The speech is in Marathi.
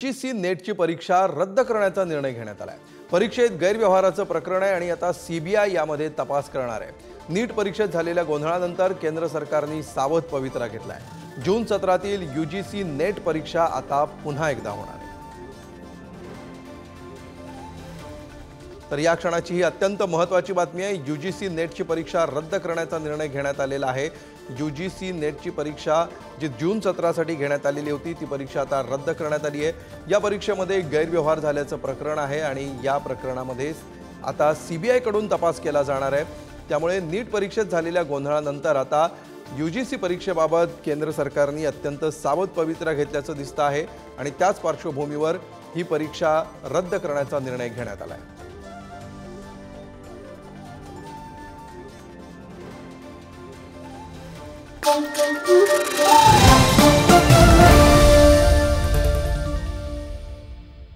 यूजीसी नेटची परीक्षा रद्द करण्याचा निर्णय घेण्यात आलाय। परीक्षेत गैरव्यवहाराचं प्रकरण आहे आणि आता सीबीआय यामध्ये तपास करणार आहे। नीट परीक्षेत झालेल्या गोंधळानंतर केंद्र सरकारने सावध पवित्रा घेतलाय। जून सत्रातील यूजीसी नेट परीक्षा आता पुन्हा एकदा होणार आहे। तर या क्षणाची ही अत्यंत महत्त्वाची बातमी आहे। यूजीसी नेटची परीक्षा रद्द करण्याचा निर्णय घेण्यात आलेला आहे। यूजीसी नेटची परीक्षा जी जून सत्रासाठी घेण्यात आलेली होती ती परीक्षा आता रद्द करण्यात आली आहे। या परीक्षेमध्ये गैरव्यवहार झाल्याचं प्रकरण आहे आणि या प्रकरणामध्ये आता सीबीआय कडून तपास केला जाणार आहे। त्यामुळे नीट परीक्षेत झालेल्या गोंधळानंतर आता यूजीसी परीक्षेबाबत केंद्र सरकारने अत्यंत सावध पवित्रा घेतल्याचं दिसतं आहे आणि त्याच पार्श्वभूमीवर ही परीक्षा रद्द करण्याचा निर्णय घेण्यात आला आहे।